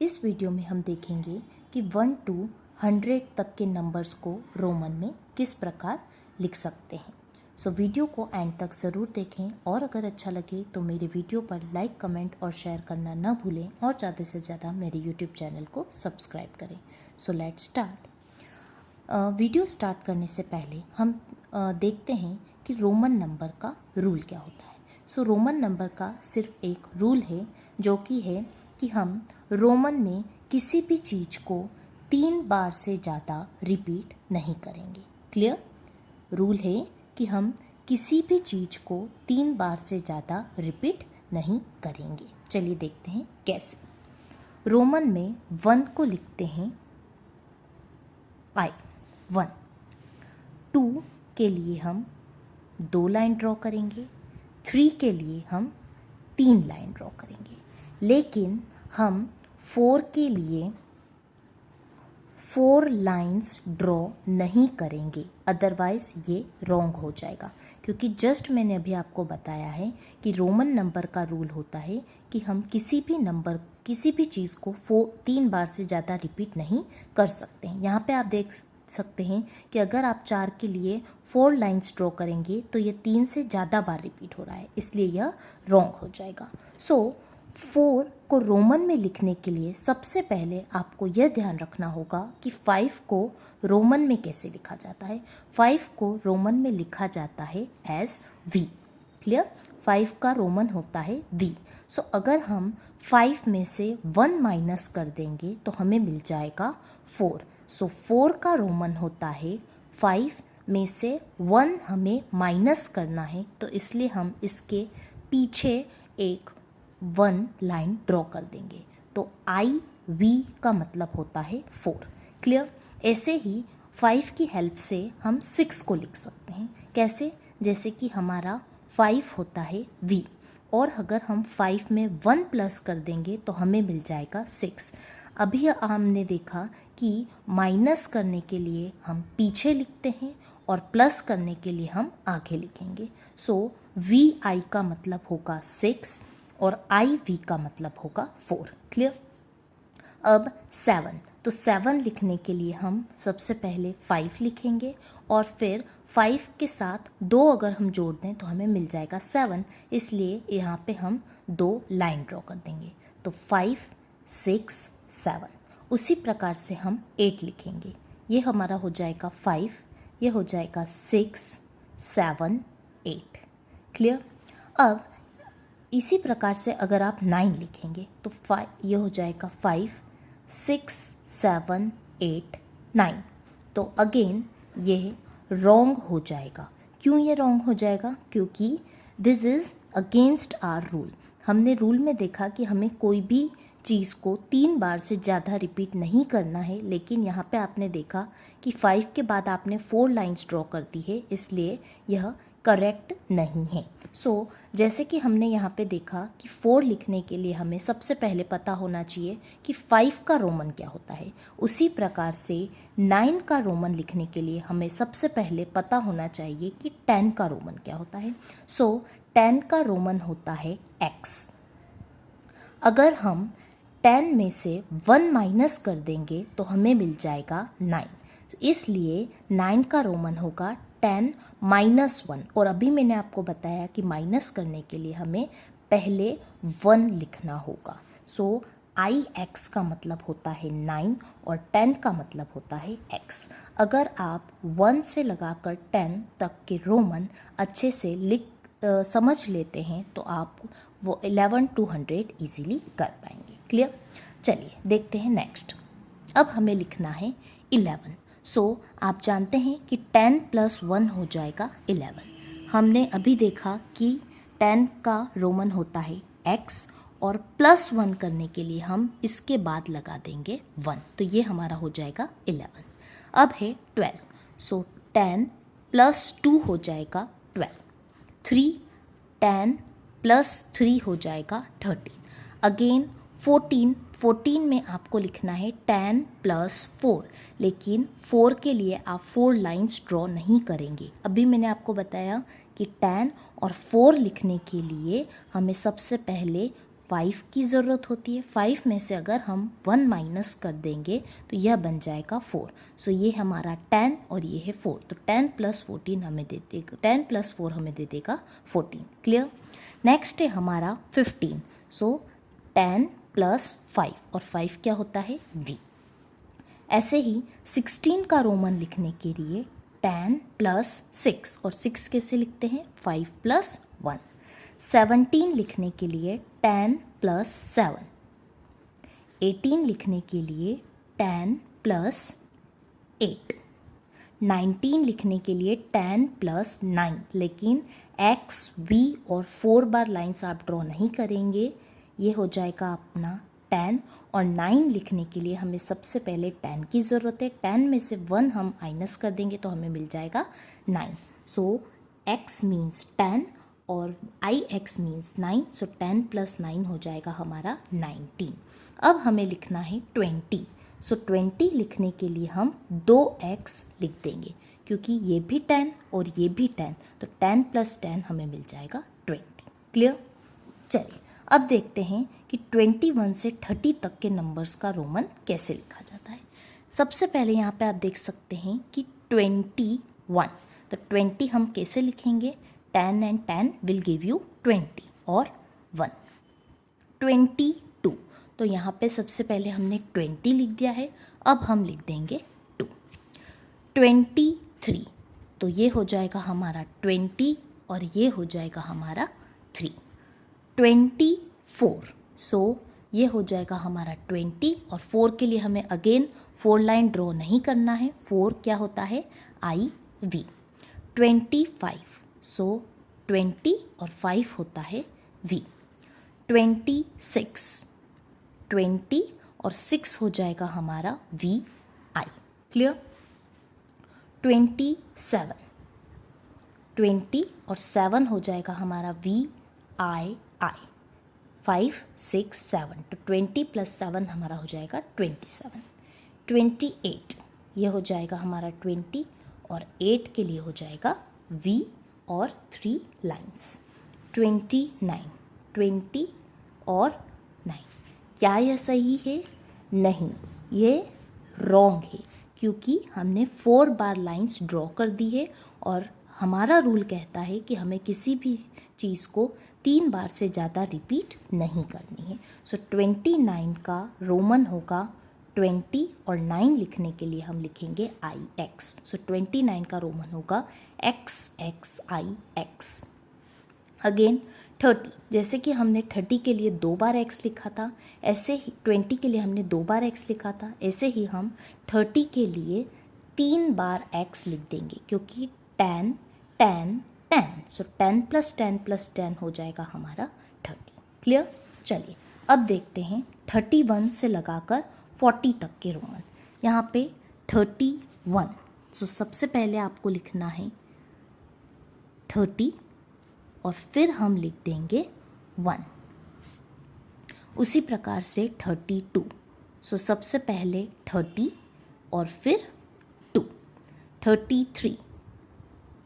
इस वीडियो में हम देखेंगे कि 1 to 100 तक के नंबर्स को रोमन में किस प्रकार लिख सकते हैं। सो वीडियो को एंड तक ज़रूर देखें और अगर अच्छा लगे तो मेरे वीडियो पर लाइक, कमेंट और शेयर करना न भूलें और ज़्यादा से ज़्यादा मेरे यूट्यूब चैनल को सब्सक्राइब करें। So let's start. Video start करने से पहले हम देखते हैं कि रोमन नंबर का रूल क्या होता है। सो रोमन नंबर का सिर्फ एक रूल है जो कि है कि हम रोमन में किसी भी चीज़ को 3 बार से ज़्यादा रिपीट नहीं करेंगे। क्लियर? रूल है कि हम किसी भी चीज़ को 3 बार से ज़्यादा रिपीट नहीं करेंगे। चलिए देखते हैं कैसे। रोमन में 1 को लिखते हैं I 1। 2 के लिए हम 2 लाइन ड्रॉ करेंगे। 3 के लिए हम 3 लाइन ड्रॉ करेंगे। लेकिन हम 4 के लिए 4 लाइंस ड्रॉ नहीं करेंगे, अदरवाइज़ ये रॉन्ग हो जाएगा। क्योंकि जस्ट मैंने अभी आपको बताया है कि रोमन नंबर का रूल होता है कि हम किसी भी चीज़ को 3 बार से ज़्यादा रिपीट नहीं कर सकते हैं। यहाँ पे आप देख सकते हैं कि अगर आप 4 के लिए 4 लाइंस ड्रॉ करेंगे तो ये 3 से ज़्यादा बार रिपीट हो रहा है, इसलिए यह रॉन्ग हो जाएगा। सो 4 को रोमन में लिखने के लिए सबसे पहले आपको यह ध्यान रखना होगा कि 5 को रोमन में कैसे लिखा जाता है। 5 को रोमन में लिखा जाता है एज V। क्लियर? 5 का रोमन होता है V। सो अगर हम 5 में से 1 माइनस कर देंगे तो हमें मिल जाएगा 4। सो 4 का रोमन होता है 5 में से 1 हमें माइनस करना है, तो इसलिए हम इसके पीछे एक 1 लाइन ड्रॉ कर देंगे। तो IV का मतलब होता है 4। क्लियर? ऐसे ही 5 की हेल्प से हम 6 को लिख सकते हैं। कैसे? जैसे कि हमारा 5 होता है V और अगर हम 5 में 1 प्लस कर देंगे तो हमें मिल जाएगा 6। अभी हमने देखा कि माइनस करने के लिए हम पीछे लिखते हैं और प्लस करने के लिए हम आगे लिखेंगे। सो VI का मतलब होगा 6 और IV का मतलब होगा 4। क्लियर? अब 7, तो 7 लिखने के लिए हम सबसे पहले 5 लिखेंगे और फिर 5 के साथ 2 अगर हम जोड़ दें तो हमें मिल जाएगा 7, इसलिए यहाँ पे हम 2 लाइन ड्रॉ कर देंगे। तो 5, 6, 7। उसी प्रकार से हम 8 लिखेंगे। ये हमारा हो जाएगा 5, ये हो जाएगा 6, 7, 8। क्लियर? अब इसी प्रकार से अगर आप 9 लिखेंगे तो ये हो जाएगा 5, 6, 7, 8, 9। तो अगेन ये रॉन्ग हो जाएगा। क्यों ये रॉन्ग हो जाएगा? क्योंकि this is against our rule. हमने रूल में देखा कि हमें कोई भी चीज़ को 3 बार से ज़्यादा रिपीट नहीं करना है, लेकिन यहाँ पे आपने देखा कि 5 के बाद आपने 4 लाइंस ड्रॉ कर दी है, इसलिए यह करेक्ट नहीं है। सो जैसे कि हमने यहाँ पे देखा कि 4 लिखने के लिए हमें सबसे पहले पता होना चाहिए कि 5 का रोमन क्या होता है। उसी प्रकार से 9 का रोमन लिखने के लिए हमें सबसे पहले पता होना चाहिए कि 10 का रोमन क्या होता है। सो 10 का रोमन होता है X। अगर हम 10 में से 1 माइनस कर देंगे तो हमें मिल जाएगा 9, इसलिए 9 का रोमन होगा 10 - 1। और अभी मैंने आपको बताया कि माइनस करने के लिए हमें पहले 1 लिखना होगा। सो IX का मतलब होता है 9 और 10 का मतलब होता है X। अगर आप 1 से लगाकर 10 तक के रोमन अच्छे से समझ लेते हैं तो आप वो 11 to 100 ईजीली कर पाएंगे। क्लियर? चलिए देखते हैं नेक्स्ट। अब हमें लिखना है 11। सो आप जानते हैं कि 10 + 1 हो जाएगा 11। हमने अभी देखा कि 10 का रोमन होता है X और +1 करने के लिए हम इसके बाद लगा देंगे 1, तो ये हमारा हो जाएगा 11। अब है 12। सो 10 + 2 हो जाएगा 12। 3, 10 + 3 हो जाएगा 13। अगेन 14 में आपको लिखना है 10 + 4, लेकिन 4 के लिए आप 4 लाइंस ड्रॉ नहीं करेंगे। अभी मैंने आपको बताया कि 10 और 4 लिखने के लिए हमें सबसे पहले 5 की ज़रूरत होती है। 5 में से अगर हम 1 माइनस कर देंगे तो यह बन जाएगा 4। सो ये हमारा 10 और ये है 4, तो 10 + 14 हमें दे देगा, 10 + 4 हमें दे देगा 14। क्लियर। नेक्स्ट है हमारा 15। सो 10 + 5 और 5 क्या होता है v। ऐसे ही 16 का रोमन लिखने के लिए 10 + 6 और 6 कैसे लिखते हैं 5 + 1। 17 लिखने के लिए 10 + 7। 18 लिखने के लिए 10 + 8। 19 लिखने के लिए 10 + 9। लेकिन x, v और 4 बार लाइंस आप ड्रॉ नहीं करेंगे, ये हो जाएगा अपना 10। और 9 लिखने के लिए हमें सबसे पहले 10 की ज़रूरत है। 10 में से 1 हम माइनस कर देंगे तो हमें मिल जाएगा 9। सो x मीन्स 10 और ix मीन्स 9। सो 10 + 9 हो जाएगा हमारा 19। अब हमें लिखना है 20। सो 20 लिखने के लिए हम 2x लिख देंगे, क्योंकि ये भी 10 और ये भी 10, तो 10 + 10 हमें मिल जाएगा 20। क्लियर। चलिए अब देखते हैं कि 21 से 30 तक के नंबर्स का रोमन कैसे लिखा जाता है। सबसे पहले यहाँ पे आप देख सकते हैं कि 21, तो 20 हम कैसे लिखेंगे, 10 and 10 will give you 20 और 1। 22, तो यहाँ पे सबसे पहले हमने 20 लिख दिया है, अब हम लिख देंगे 2। 23, तो ये हो जाएगा हमारा 20 और ये हो जाएगा हमारा 3। 24, सो ये हो जाएगा हमारा 20 और 4 के लिए हमें अगेन 4 लाइन ड्रॉ नहीं करना है। 4 क्या होता है IV। 25, सो 20 और 5 होता है V। 26, 20 और 6 हो जाएगा हमारा VI। क्लियर। 27, 20 और 7 हो जाएगा हमारा VII। 5, 6, 7, तो 20 + 7 हमारा हो जाएगा 27। 28, ये हो जाएगा हमारा 20 और 8 के लिए हो जाएगा V और 3 लाइंस। 29, 20 और 9। क्या यह सही है? नहीं, ये रॉन्ग है, क्योंकि हमने 4 बार लाइंस ड्रॉ कर दी है और हमारा रूल कहता है कि हमें किसी भी चीज़ को 3 बार से ज़्यादा रिपीट नहीं करनी है। सो 29 का रोमन होगा 20 और 9 लिखने के लिए हम लिखेंगे IX। सो 29 का रोमन होगा XXIX। अगेन 30, जैसे कि हमने 30 के लिए 2 बार x लिखा था, ऐसे ही 20 के लिए हमने 2 बार x लिखा था, ऐसे ही हम 30 के लिए 3 बार x लिख देंगे, क्योंकि 10, 10, 10, सो 10 + 10 + 10 हो जाएगा हमारा 30। क्लियर। चलिए अब देखते हैं 31 से लगाकर 40 तक के रोमन। यहाँ पे 31, सो सबसे पहले आपको लिखना है 30 और फिर हम लिख देंगे 1। उसी प्रकार से 32, सो सबसे पहले 30 और फिर 2। 33,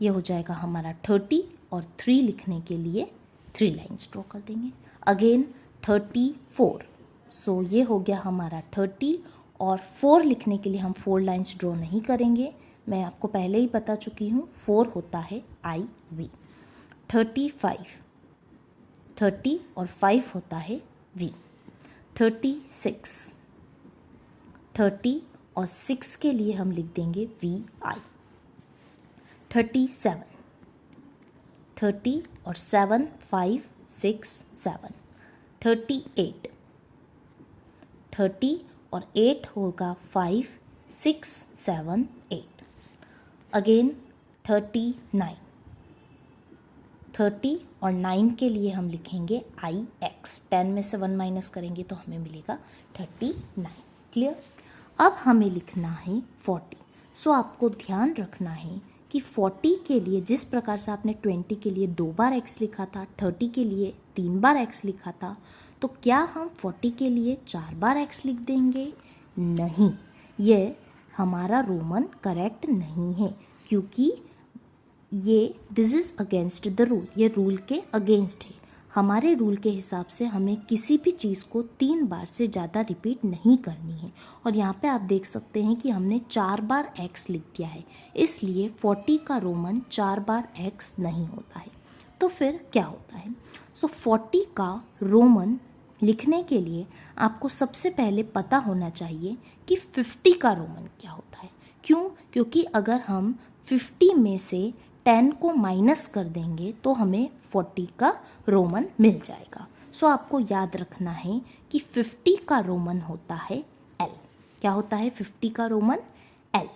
ये हो जाएगा हमारा 30 और 3 लिखने के लिए 3 लाइन्स ड्रॉ कर देंगे। अगेन 34, सो ये हो गया हमारा 30 और 4 लिखने के लिए हम 4 लाइन्स ड्रॉ नहीं करेंगे, मैं आपको पहले ही बता चुकी हूँ, 4 होता है IV। 35, 30 और 5 होता है V। 36, 30 और 6 के लिए हम लिख देंगे VI। 37, 30 और 7, 5, 6, 7। 38, 30 और 8 होगा 5, 6, 7, 8। अगेन 39, 30 और 9 के लिए हम लिखेंगे IX। 10 में से 1 माइनस करेंगे तो हमें मिलेगा 39। क्लियर। अब हमें लिखना है 40। सो आपको ध्यान रखना है कि 40 के लिए जिस प्रकार से आपने 20 के लिए 2 बार x लिखा था, 30 के लिए 3 बार x लिखा था, तो क्या हम 40 के लिए 4 बार x लिख देंगे? नहीं, ये हमारा रोमन करेक्ट नहीं है, क्योंकि ये this is against the rule, ये रूल के अगेंस्ट है। हमारे रूल के हिसाब से हमें किसी भी चीज़ को 3 बार से ज़्यादा रिपीट नहीं करनी है। और यहाँ पे आप देख सकते हैं कि हमने 4 बार x लिख दिया है, इसलिए 40 का रोमन 4 बार x नहीं होता है। तो फिर क्या होता है? 40 का रोमन लिखने के लिए आपको सबसे पहले पता होना चाहिए कि 50 का रोमन क्या होता है। क्यों? क्योंकि अगर हम 50 में से 10 को माइनस कर देंगे तो हमें 40 का रोमन मिल जाएगा। आपको याद रखना है कि 50 का रोमन होता है L। क्या होता है 50 का रोमन? L।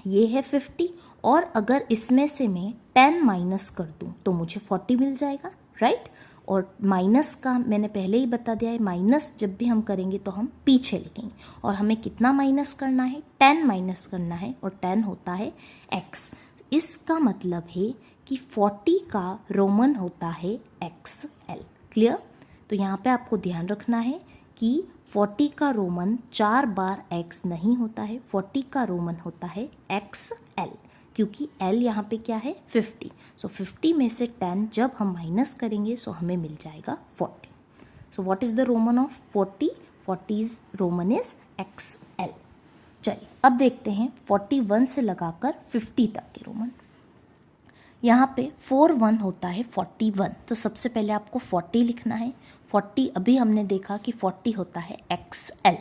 ये है 50, और अगर इसमें से मैं 10 माइनस कर दूं तो मुझे 40 मिल जाएगा, राइट। और माइनस का मैंने पहले ही बता दिया है, माइनस जब भी हम करेंगे तो हम पीछे लिखेंगे, और हमें कितना माइनस करना है? 10 माइनस करना है, और 10 होता है x। इसका मतलब है कि 40 का रोमन होता है XL। क्लियर? तो यहाँ पे आपको ध्यान रखना है कि 40 का रोमन 4 बार x नहीं होता है, 40 का रोमन होता है XL, क्योंकि L यहाँ पे क्या है? 50। 50 में से 10 जब हम माइनस करेंगे सो हमें मिल जाएगा 40। What is the Roman of 40? 40 Roman is XL। चलिए अब देखते हैं 41 से लगाकर 50 तक के रोमन। यहाँ पे 41 होता है 41, तो सबसे पहले आपको 40 लिखना है। 40 अभी हमने देखा कि 40 होता है XL,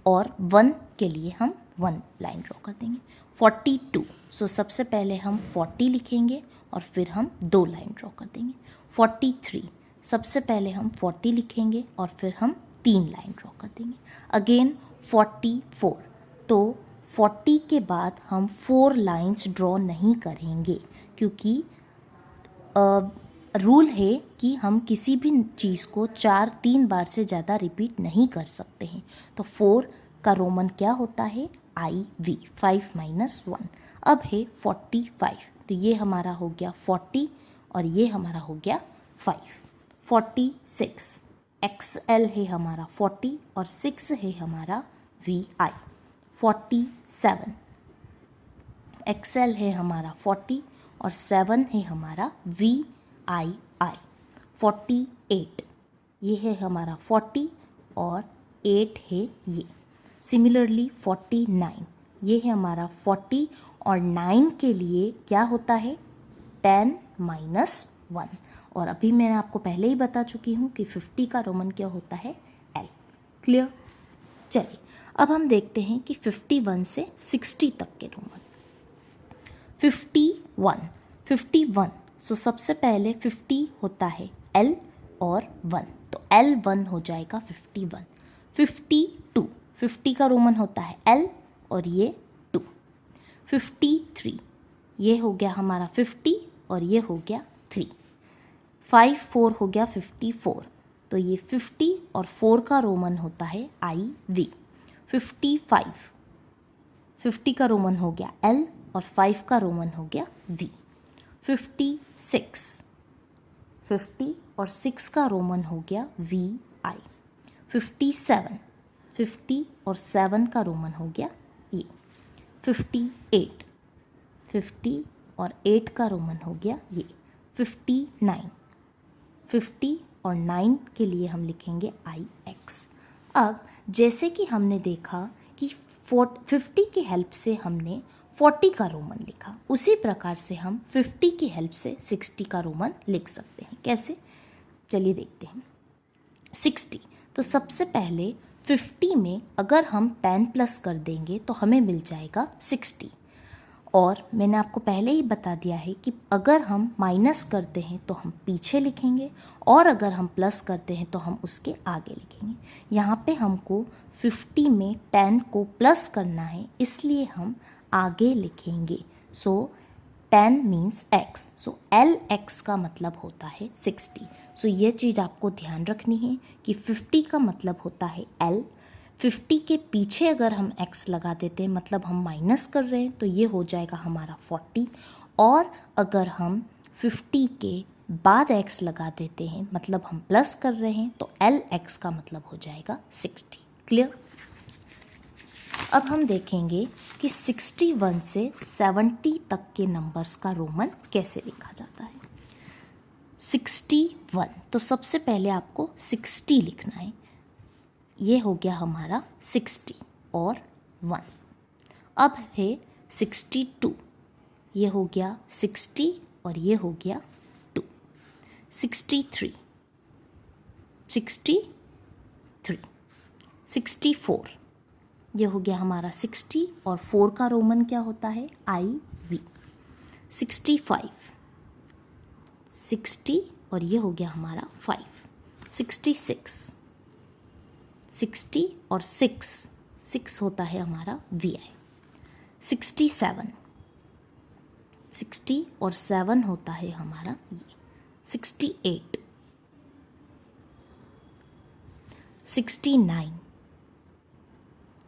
और 1 के लिए हम 1 लाइन ड्रॉ कर देंगे। 42, सबसे पहले हम 40 लिखेंगे और फिर हम 2 लाइन ड्रॉ कर देंगे। 43, सबसे पहले हम 40 लिखेंगे और फिर हम 3 लाइन ड्रॉ कर देंगे। अगेन 44, तो 40 के बाद हम 4 लाइंस ड्रॉ नहीं करेंगे, क्योंकि रूल है कि हम किसी भी चीज़ को 3 बार से ज़्यादा रिपीट नहीं कर सकते हैं। तो 4 का रोमन क्या होता है? IV, 5 - 1। अब है 45, तो ये हमारा हो गया 40 और ये हमारा हो गया 5। 46, XL है हमारा 40 और 6 है हमारा VI। 47, XL है हमारा 40 और 7 है हमारा VII। 48, ये है हमारा 40 और 8 है ये। सिमिलरली 49, ये है हमारा 40 और 9 के लिए क्या होता है? 10 - 1। और अभी मैंने आपको पहले ही बता चुकी हूँ कि 50 का रोमन क्या होता है? L। क्लियर? चलिए अब हम देखते हैं कि 51 से 60 तक के रोमन। 51, सबसे पहले 50 होता है L और 1, तो L1 हो जाएगा 51। 52, 50 का रोमन होता है L और ये 2। 53, ये हो गया हमारा 50 और ये हो गया 3। 54 हो गया 54, तो ये 50 और 4 का रोमन होता है IV। 55, 50 का रोमन हो गया L और 5 का रोमन हो गया V। 56, 50 और 6 का रोमन हो गया VI। 57, 50 और 7 का रोमन हो गया E। 58, 50 और 8 का रोमन हो गया ये। 59, 50 और 9 के लिए हम लिखेंगे IX। अब जैसे कि हमने देखा कि 50 की हेल्प से हमने 40 का रोमन लिखा, उसी प्रकार से हम 50 की हेल्प से 60 का रोमन लिख सकते हैं। कैसे? चलिए देखते हैं। 60, तो सबसे पहले 50 में अगर हम 10 प्लस कर देंगे तो हमें मिल जाएगा 60। और मैंने आपको पहले ही बता दिया है कि अगर हम माइनस करते हैं तो हम पीछे लिखेंगे, और अगर हम प्लस करते हैं तो हम उसके आगे लिखेंगे। यहाँ पे हमको 50 में 10 को प्लस करना है, इसलिए हम आगे लिखेंगे। 10 मीन्स x, LX का मतलब होता है 60। ये चीज़ आपको ध्यान रखनी है कि 50 का मतलब होता है L। 50 के पीछे अगर हम x लगा देते हैं मतलब हम माइनस कर रहे हैं, तो ये हो जाएगा हमारा 40। और अगर हम 50 के बाद x लगा देते हैं मतलब हम प्लस कर रहे हैं, तो LX का मतलब हो जाएगा 60। क्लियर? अब हम देखेंगे कि 61 से 70 तक के नंबर्स का रोमन कैसे लिखा जाता है। 61। तो सबसे पहले आपको 60 लिखना है। ये हो गया हमारा 60 और 1। अब है 62। ये हो गया 60 और ये हो गया 2। 63, 64। ये हो गया हमारा 60 और 4 का रोमन क्या होता है? IV। 65, 60 और ये हो गया हमारा 5। 66, 60 और 6 होता है हमारा VI। 67, 60 और 7 होता है हमारा ये। 68, 69,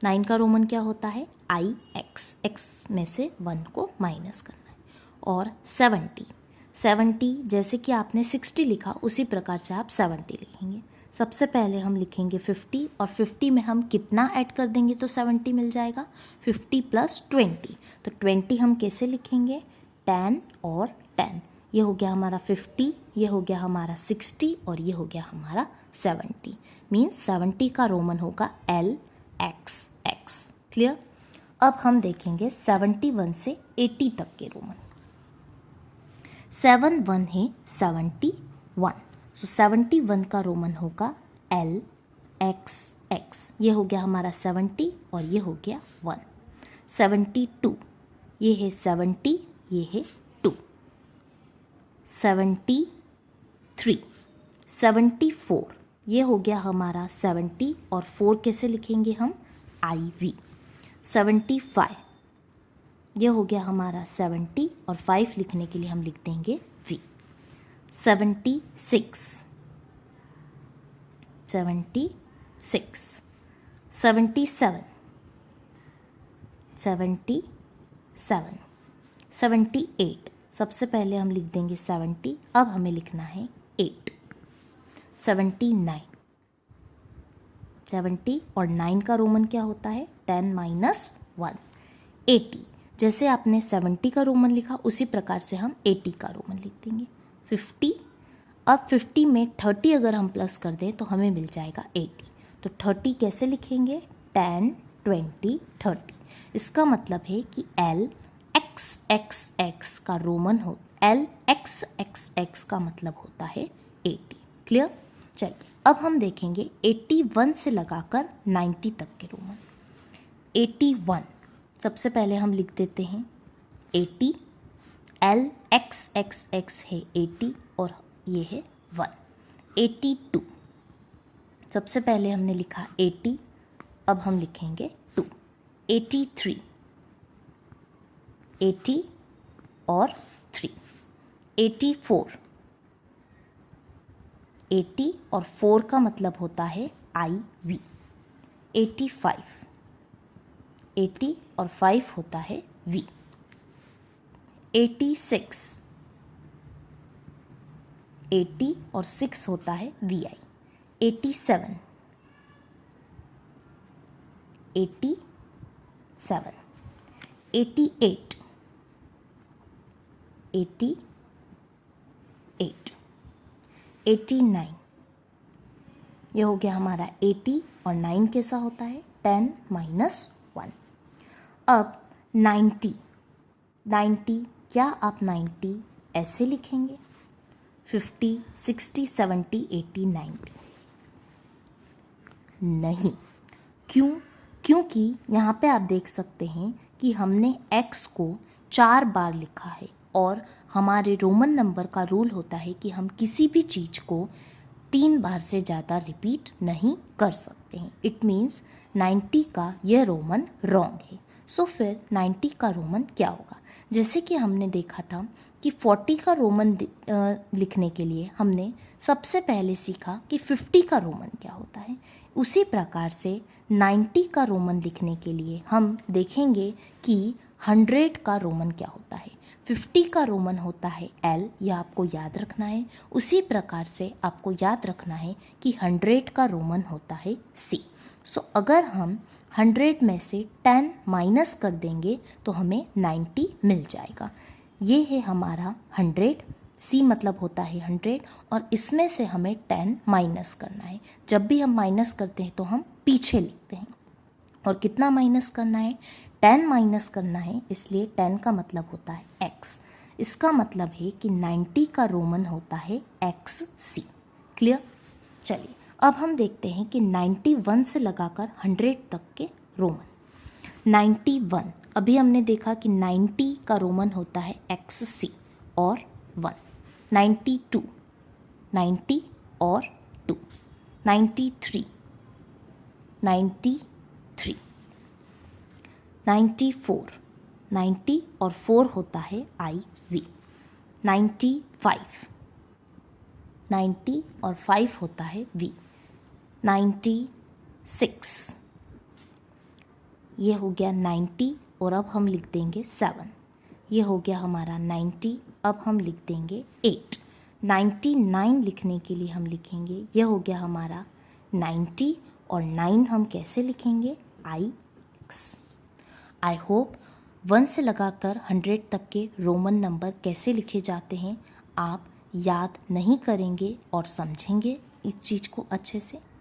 9 का रोमन क्या होता है? IX। X में से 1 को माइनस करना है। और 70, जैसे कि आपने 60 लिखा उसी प्रकार से आप 70 लिखेंगे। सबसे पहले हम लिखेंगे 50 और 50 में हम कितना ऐड कर देंगे तो 70 मिल जाएगा? 50 + 20। तो 20 हम कैसे लिखेंगे? 10 और 10। ये हो गया हमारा 50, ये हो गया हमारा 60 और ये हो गया हमारा 70। मीन्स 70 का रोमन होगा LXX। क्लियर? अब हम देखेंगे 71 से 80 तक के रोमन। 71 है 71। सो 71 का रोमन होगा LXX। ये हो गया हमारा 70 और ये हो गया 1। 72, ये है 70, ये है 2। 73, 74, ये हो गया हमारा 70 और 4 कैसे लिखेंगे हम? IV। 75, ये हो गया हमारा 70 और 5 लिखने के लिए हम लिख देंगे V। 76, 77, 78। सबसे पहले हम लिख देंगे 70, अब हमें लिखना है 8। 79, 70 और 9 का रोमन क्या होता है? 10 - 1। 80, जैसे आपने 70 का रोमन लिखा उसी प्रकार से हम 80 का रोमन लिख देंगे। 50, अब 50 में 30 अगर हम प्लस कर दें तो हमें मिल जाएगा 80। तो 30 कैसे लिखेंगे? 10, 20, 30। इसका मतलब है कि LXXX का रोमन हो, LXXX का मतलब होता है 80। क्लियर? चलिए अब हम देखेंगे 81 से लगाकर 90 तक के रोमन। 81, सबसे पहले हम लिख देते हैं 80। LXXX है 80 और ये है 1। 82, सबसे पहले हमने लिखा 80, अब हम लिखेंगे 2। 83, 80 और 3। 84, 80 और 4 का मतलब होता है IV। 85, 80 और 5 होता है V। 86, 80 और 6 होता है VI। 87, 87। 88, 88। 89, ये हो गया हमारा 80 और 9 कैसा होता है? 10 - 1। अब 90, क्या आप 90 ऐसे लिखेंगे? 50, 60, 70, 80, 90 नहीं। क्यों? क्योंकि यहाँ पे आप देख सकते हैं कि हमने X को 4 बार लिखा है और हमारे रोमन नंबर का रूल होता है कि हम किसी भी चीज़ को 3 बार से ज़्यादा रिपीट नहीं कर सकते हैं। इट मीन्स 90 का यह रोमन रॉन्ग है। सो फिर 90 का रोमन क्या होगा? जैसे कि हमने देखा था कि 40 का रोमन लिखने के लिए हमने सबसे पहले सीखा कि 50 का रोमन क्या होता है। उसी प्रकार से 90 का रोमन लिखने के लिए हम देखेंगे कि 100 का रोमन क्या होता है। 50 का रोमन होता है L, यह आपको याद रखना है। उसी प्रकार से आपको याद रखना है कि 100 का रोमन होता है C। सो अगर हम 100 में से 10 माइनस कर देंगे तो हमें 90 मिल जाएगा। ये है हमारा 100, C मतलब होता है 100 और इसमें से हमें 10 माइनस करना है। जब भी हम माइनस करते हैं तो हम पीछे लिखते हैं। और कितना माइनस करना है? 10 माइनस करना है, इसलिए 10 का मतलब होता है x। इसका मतलब है कि 90 का रोमन होता है XC। क्लियर? चलिए अब हम देखते हैं कि 91 से लगाकर 100 तक के रोमन। 91, अभी हमने देखा कि 90 का रोमन होता है XC और 1। 92, 90 और 2। 93, 93। 94, 90 और 4 होता है IV। 95, 90 और 5 होता है V। 96, ये हो गया 90 और अब हम लिख देंगे 7। ये हो गया हमारा 90, अब हम लिख देंगे 8। 99 लिखने के लिए हम लिखेंगे, ये हो गया हमारा 90 और 9 हम कैसे लिखेंगे? IX। आई होप 1 से लगाकर 100 तक के रोमन नंबर कैसे लिखे जाते हैं आप याद नहीं करेंगे और समझेंगे इस चीज़ को अच्छे से।